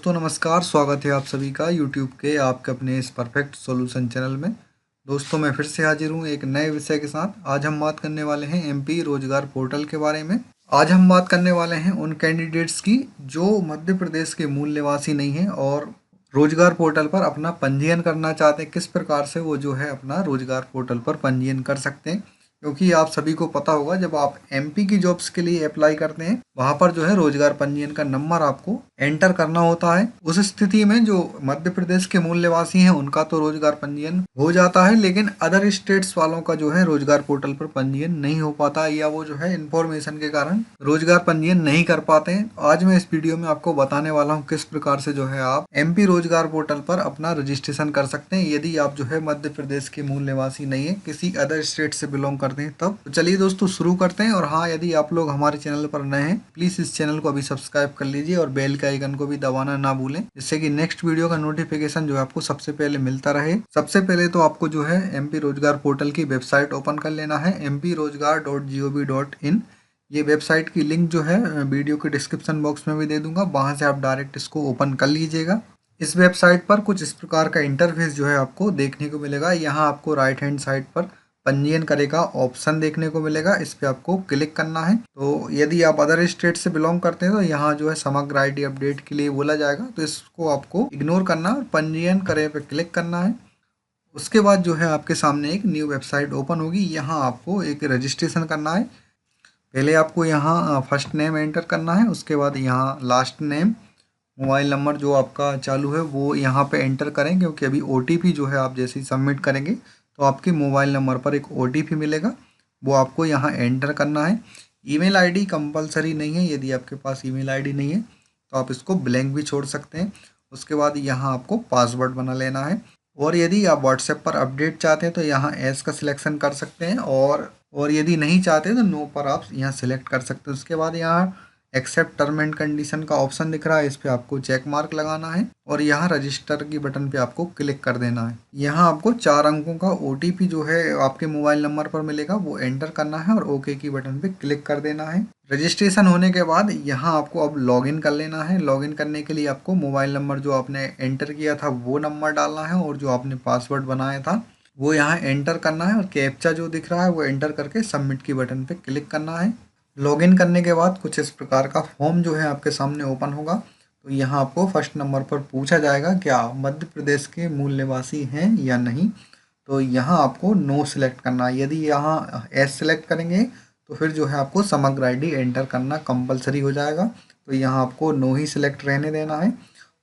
दोस्तों नमस्कार, स्वागत है आप सभी का यूट्यूब के आपके अपने इस परफेक्ट सॉल्यूशन चैनल में। दोस्तों मैं फिर से हाजिर हूँ एक नए विषय के साथ। आज हम बात करने वाले हैं एमपी रोजगार पोर्टल के बारे में। आज हम बात करने वाले हैं उन कैंडिडेट्स की जो मध्य प्रदेश के मूल निवासी नहीं हैं और रोजगार पोर्टल पर अपना पंजीयन करना चाहते हैं। किस प्रकार से वो जो है अपना रोजगार पोर्टल पर पंजीयन कर सकते हैं, क्योंकि आप सभी को पता होगा जब आप एमपी की जॉब्स के लिए अप्लाई करते हैं वहां पर जो है रोजगार पंजीयन का नंबर आपको एंटर करना होता है। उस स्थिति में जो मध्य प्रदेश के मूल निवासी हैं उनका तो रोजगार पंजीयन हो जाता है, लेकिन अदर स्टेट्स वालों का जो है रोजगार पोर्टल पर पंजीयन नहीं हो पाता या वो जो है इंफॉर्मेशन के कारण रोजगार पंजीयन नहीं कर पाते हैं। आज मैं इस वीडियो में आपको बताने वाला हूँ किस प्रकार से जो है आप एमपी रोजगार पोर्टल पर अपना रजिस्ट्रेशन कर सकते हैं यदि आप जो है मध्य प्रदेश के मूल निवासी नहीं है, किसी अदर स्टेट से बिलोंग करते हैं तब। तो चलिए दोस्तों शुरू करते हैं। और हाँ, यदि आप लोग हमारे चैनल पर नए हैं प्लीज इस चैनल को अभी सब्सक्राइब कर लीजिए और बेल के आइकन को भी दबाना ना भूलें, जिससे कि नेक्स्ट वीडियो का नोटिफिकेशन जो है आपको सबसे पहले मिलता रहे। सबसे पहले तो आपको जो है एमपी रोजगार पोर्टल की वेबसाइट ओपन कर लेना है mprojgar.gov.in। ये वेबसाइट की लिंक जो है वीडियो के डिस्क्रिप्शन बॉक्स में भी दे दूंगा, वहां से आप डायरेक्ट इसको ओपन कर लीजिएगा। इस वेबसाइट पर कुछ इस प्रकार का इंटरफेस जो है आपको देखने को मिलेगा। यहाँ आपको राइट हैंड साइड पर पंजीयन करे का ऑप्शन देखने को मिलेगा, इस पे आपको क्लिक करना है। तो यदि आप अदर स्टेट से बिलोंग करते हैं तो यहाँ जो है समग्र आईडी अपडेट के लिए बोला जाएगा, तो इसको आपको इग्नोर करना और पंजीयन करे पे क्लिक करना है। उसके बाद जो है आपके सामने एक न्यू वेबसाइट ओपन होगी। यहाँ आपको एक रजिस्ट्रेशन करना है। पहले आपको यहाँ फर्स्ट नेम एंटर करना है, उसके बाद यहाँ लास्ट नेम, मोबाइल नंबर जो आपका चालू है वो यहाँ पे एंटर करें, क्योंकि अभी ओटीपी जो है आप जैसे ही सबमिट करेंगे तो आपके मोबाइल नंबर पर एक ओटीपी मिलेगा, वो आपको यहाँ एंटर करना है। ईमेल आईडी कंपलसरी नहीं है, यदि आपके पास ईमेल आईडी नहीं है तो आप इसको ब्लैंक भी छोड़ सकते हैं। उसके बाद यहाँ आपको पासवर्ड बना लेना है। और यदि आप व्हाट्सएप पर अपडेट चाहते हैं तो यहाँ एस का सिलेक्शन कर सकते हैं, और यदि नहीं चाहते तो नो पर आप यहाँ सिलेक्ट कर सकते हैं। उसके बाद यहाँ एक्सेप्ट टर्म एंड कंडीशन का ऑप्शन दिख रहा है, इस पे आपको चेक मार्क लगाना है और यहाँ रजिस्टर की बटन पे आपको क्लिक कर देना है। यहाँ आपको 4 अंकों का ओटीपी जो है आपके मोबाइल नंबर पर मिलेगा, वो एंटर करना है और ओके की बटन पे क्लिक कर देना है। रजिस्ट्रेशन होने के बाद यहाँ आपको अब लॉगिन कर लेना है। लॉगिन करने के लिए आपको मोबाइल नंबर जो आपने एंटर किया था वो नंबर डालना है और जो आपने पासवर्ड बनाया था वो यहाँ एंटर करना है और कैप्चा जो दिख रहा है वो एंटर करके सबमिट की बटन पे क्लिक करना है। लॉगिन करने के बाद कुछ इस प्रकार का फॉर्म जो है आपके सामने ओपन होगा। तो यहाँ आपको फर्स्ट नंबर पर पूछा जाएगा क्या आप मध्य प्रदेश के मूल निवासी हैं या नहीं, तो यहाँ आपको नो सिलेक्ट करना है। यदि यहाँ एस सिलेक्ट करेंगे तो फिर जो है आपको समग्र आईडी एंटर करना कंपलसरी हो जाएगा, तो यहाँ आपको नो ही सिलेक्ट रहने देना है।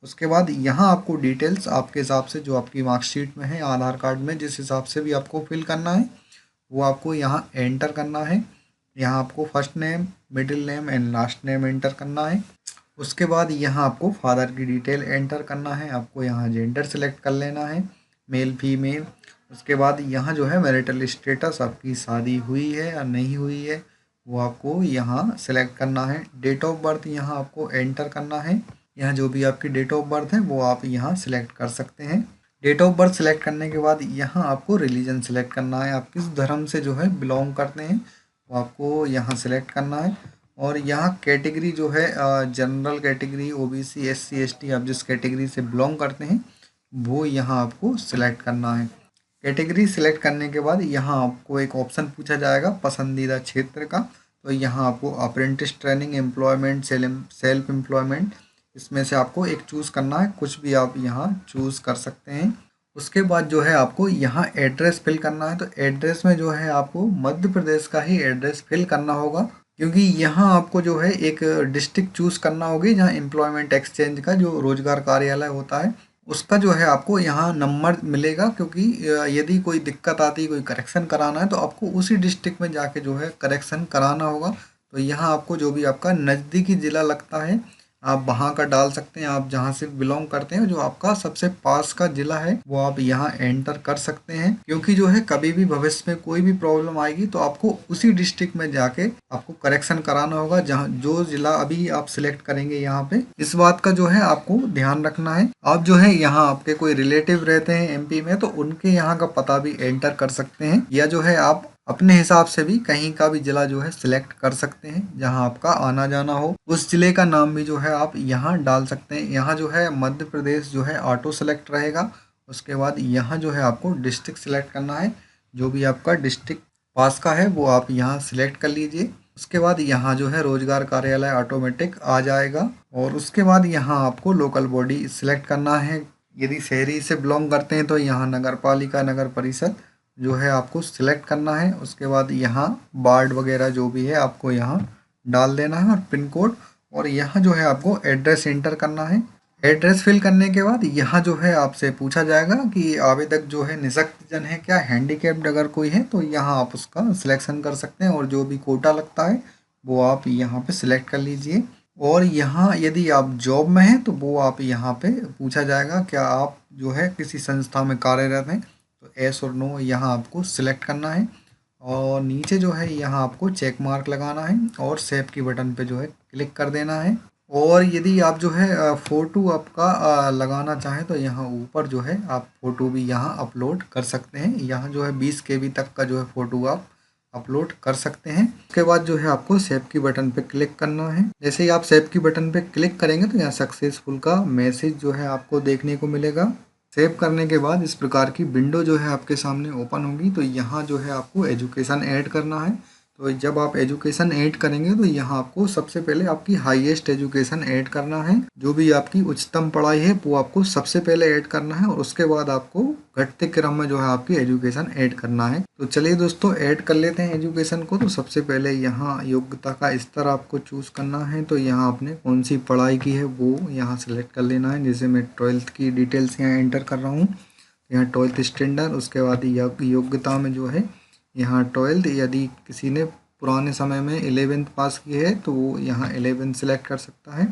उसके बाद यहाँ आपको डिटेल्स आपके हिसाब से जो आपकी मार्कशीट में है, आधार कार्ड में जिस हिसाब से भी आपको फिल करना है वो आपको यहाँ एंटर करना है। यहाँ आपको first name, middle name and last name enter करना है। उसके बाद यहाँ आपको फादर की डिटेल एंटर करना है। आपको यहाँ जेंडर सेलेक्ट कर लेना है, मेल फीमेल। उसके बाद यहाँ जो है मैरिटल स्टेटस, आपकी शादी हुई है या नहीं हुई है वो आपको यहाँ सेलेक्ट करना है। डेट ऑफ बर्थ यहाँ आपको एंटर करना है। यहाँ जो भी आपकी डेट ऑफ बर्थ है वो आप यहाँ सिलेक्ट कर सकते हैं। डेट ऑफ बर्थ सिलेक्ट करने के बाद यहाँ आपको रिलीजन सेलेक्ट करना है, आप किस धर्म से जो है बिलोंग करते हैं वो आपको यहाँ सेलेक्ट करना है। और यहाँ कैटेगरी जो है general category, OBC, SC, ST, आप जिस कैटेगरी से बिलोंग करते हैं वो यहाँ आपको सिलेक्ट करना है। कैटेगरी सिलेक्ट करने के बाद यहाँ आपको एक ऑप्शन पूछा जाएगा पसंदीदा क्षेत्र का, तो यहाँ आपको apprentice training, employment, self employment, इसमें से आपको एक चूज़ करना है, कुछ भी आप यहाँ चूज़ कर सकते हैं। उसके बाद जो है आपको यहाँ एड्रेस फिल करना है। तो एड्रेस में जो है आपको मध्य प्रदेश का ही एड्रेस फिल करना होगा, क्योंकि यहाँ आपको जो है एक डिस्ट्रिक्ट चूज़ करना होगी जहाँ एम्प्लॉयमेंट एक्सचेंज का जो रोजगार कार्यालय होता है उसका जो है आपको यहाँ नंबर मिलेगा। क्योंकि यदि कोई दिक्कत आती है, कोई करेक्शन कराना है तो आपको उसी डिस्ट्रिक्ट में जाके जो है करेक्शन कराना होगा। तो यहाँ आपको जो भी आपका नज़दीकी ज़िला लगता है आप वहाँ का डाल सकते हैं, आप जहाँ से बिलोंग करते हैं जो आपका सबसे पास का जिला है वो आप यहाँ एंटर कर सकते हैं। क्योंकि जो है कभी भी भविष्य में कोई भी प्रॉब्लम आएगी तो आपको उसी डिस्ट्रिक्ट में जाके आपको करेक्शन कराना होगा जहाँ जो जिला अभी आप सिलेक्ट करेंगे। यहाँ पे इस बात का जो है आपको ध्यान रखना है। आप जो है यहाँ आपके कोई रिलेटिव रहते हैं एमपी में तो उनके यहाँ का पता भी एंटर कर सकते हैं, या जो है आप अपने हिसाब से भी कहीं का भी ज़िला जो है सिलेक्ट कर सकते हैं जहां आपका आना जाना हो। उस ज़िले का नाम भी जो है आप यहाँ डाल सकते हैं। यहाँ जो है मध्य प्रदेश जो है ऑटो सेलेक्ट रहेगा। उसके बाद यहाँ जो है आपको डिस्ट्रिक्ट सिलेक्ट करना है। जो भी आपका डिस्ट्रिक्ट पास का है वो आप यहाँ सिलेक्ट कर लीजिए। उसके बाद यहाँ जो है रोजगार कार्यालय ऑटोमेटिक आ जाएगा। और उसके बाद यहाँ आपको लोकल बॉडी सिलेक्ट करना है। यदि शहरी से बिलोंग करते हैं तो यहाँ नगर पालिका नगर परिषद जो है आपको सिलेक्ट करना है। उसके बाद यहाँ वार्ड वगैरह जो भी है आपको यहाँ डाल देना है और पिन कोड। और यहाँ जो है आपको एड्रेस एंटर करना है। एड्रेस फिल करने के बाद यहाँ जो है आपसे पूछा जाएगा कि आवेदक जो है निःशक्त जन है क्या, हैंडीकैप्ड अगर कोई है तो यहाँ आप उसका सिलेक्शन कर सकते हैं। और जो भी कोटा लगता है वो आप यहाँ पे सिलेक्ट कर लीजिए। और यहाँ यदि आप जॉब में हैं तो वो आप यहाँ पे पूछा जाएगा क्या आप जो है किसी संस्था में कार्यरत हैं, तो एस और नो यहाँ आपको सिलेक्ट करना है। और नीचे जो है यहाँ आपको चेक मार्क लगाना है और सेव की बटन पे जो है क्लिक कर देना है। और यदि आप जो है फ़ोटो आपका लगाना चाहें तो यहाँ ऊपर जो है आप फ़ोटो भी यहाँ अपलोड कर सकते हैं। यहाँ जो है 20 KB तक का जो है फ़ोटो आप अपलोड कर सकते हैं। उसके बाद जो है आपको सेव की बटन पे क्लिक करना है। जैसे ही आप सेव की बटन पे क्लिक करेंगे तो यहाँ सक्सेसफुल का मैसेज जो है आपको देखने को मिलेगा। सेव करने के बाद इस प्रकार की विंडो जो है आपके सामने ओपन होगी। तो यहाँ जो है आपको एजुकेशन ऐड करना है। तो जब आप एजुकेशन ऐड करेंगे तो यहाँ आपको सबसे पहले आपकी हाईएस्ट एजुकेशन ऐड करना है। जो भी आपकी उच्चतम पढ़ाई है वो आपको सबसे पहले ऐड करना है। और उसके बाद आपको घटते क्रम में जो है आपकी एजुकेशन ऐड करना है। तो चलिए दोस्तों ऐड कर लेते हैं एजुकेशन को। तो सबसे पहले यहाँ योग्यता का स्तर आपको चूज़ करना है। तो यहाँ आपने कौन सी पढ़ाई की है वो यहाँ सेलेक्ट कर लेना है। जैसे मैं 12th की डिटेल्स यहाँ एंटर कर रहा हूँ। यहाँ 12th स्टैंडर्ड। उसके बाद योग्यता में जो है यहाँ 12th। यदि किसी ने पुराने समय में 11th पास की है तो वो यहाँ 11 सेलेक्ट कर सकता है।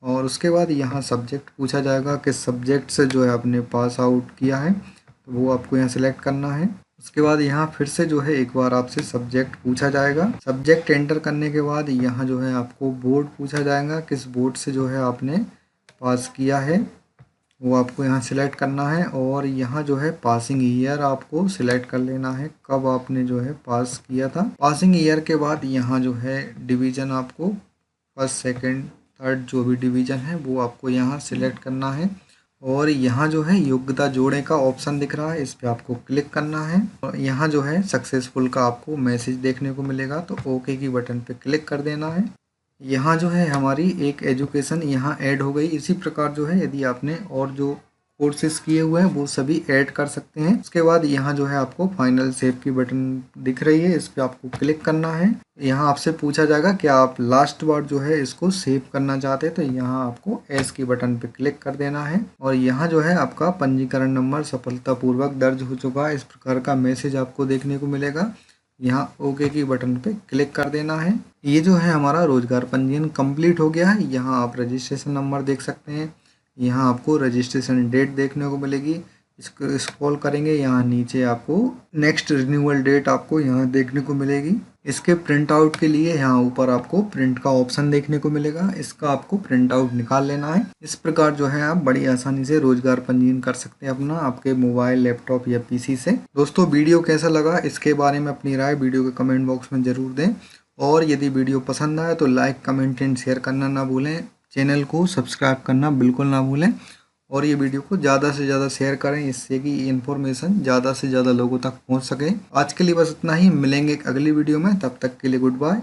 और उसके बाद यहाँ सब्जेक्ट पूछा जाएगा किस सब्जेक्ट से जो है आपने पास आउट किया है, तो वो आपको यहाँ सेलेक्ट करना है। उसके बाद यहाँ फिर से जो है एक बार आपसे सब्जेक्ट पूछा जाएगा। सब्जेक्ट एंटर करने के बाद यहाँ जो है आपको बोर्ड पूछा जाएगा, किस बोर्ड से जो है आपने पास किया है वो आपको यहाँ सिलेक्ट करना है। और यहाँ जो है पासिंग ईयर आपको सिलेक्ट कर लेना है, कब आपने जो है पास किया था। पासिंग ईयर के बाद यहाँ जो है डिवीज़न आपको फर्स्ट सेकंड थर्ड जो भी डिवीज़न है वो आपको यहाँ सिलेक्ट करना है। और यहाँ जो है योग्यता जोड़ने का ऑप्शन दिख रहा है, इस पर आपको क्लिक करना है। और यहाँ जो है सक्सेसफुल का आपको मैसेज देखने को मिलेगा, तो ओके की बटन पे क्लिक कर देना है। यहाँ जो है हमारी एक एजुकेशन यहाँ ऐड हो गई। इसी प्रकार जो है यदि आपने और जो कोर्सेज किए हुए हैं वो सभी ऐड कर सकते हैं। उसके बाद यहाँ जो है आपको फाइनल सेव की बटन दिख रही है, इस पर आपको क्लिक करना है। यहाँ आपसे पूछा जाएगा कि आप लास्ट बार जो है इसको सेव करना चाहते हैं, तो यहाँ आपको एस की बटन पे क्लिक कर देना है। और यहाँ जो है आपका पंजीकरण नंबर सफलतापूर्वक दर्ज हो चुका है, इस प्रकार का मैसेज आपको देखने को मिलेगा। यहाँ ओके की बटन पे क्लिक कर देना है। ये जो है हमारा रोजगार पंजीयन कंप्लीट हो गया है। यहाँ आप रजिस्ट्रेशन नंबर देख सकते हैं, यहाँ आपको रजिस्ट्रेशन डेट देखने को मिलेगी। इसको स्क्रॉल करेंगे यहाँ नीचे आपको नेक्स्ट रिन्यूअल डेट आपको यहाँ देखने को मिलेगी। इसके प्रिंट आउट के लिए यहाँ ऊपर आपको प्रिंट का ऑप्शन देखने को मिलेगा, इसका आपको प्रिंट आउट निकाल लेना है। इस प्रकार जो है आप बड़ी आसानी से रोजगार पंजीयन कर सकते हैं अपना आपके मोबाइल लैपटॉप या पीसी से। दोस्तों वीडियो कैसा लगा इसके बारे में अपनी राय वीडियो के कमेंट बॉक्स में ज़रूर दें। और यदि वीडियो पसंद आए तो लाइक कमेंट एंड शेयर करना ना भूलें। चैनल को सब्सक्राइब करना बिल्कुल ना भूलें। और ये वीडियो को ज़्यादा से ज़्यादा शेयर करें, इससे कि इन्फॉर्मेशन ज़्यादा से ज़्यादा लोगों तक पहुंच सके। आज के लिए बस इतना ही, मिलेंगे एक अगली वीडियो में, तब तक के लिए गुड बाय।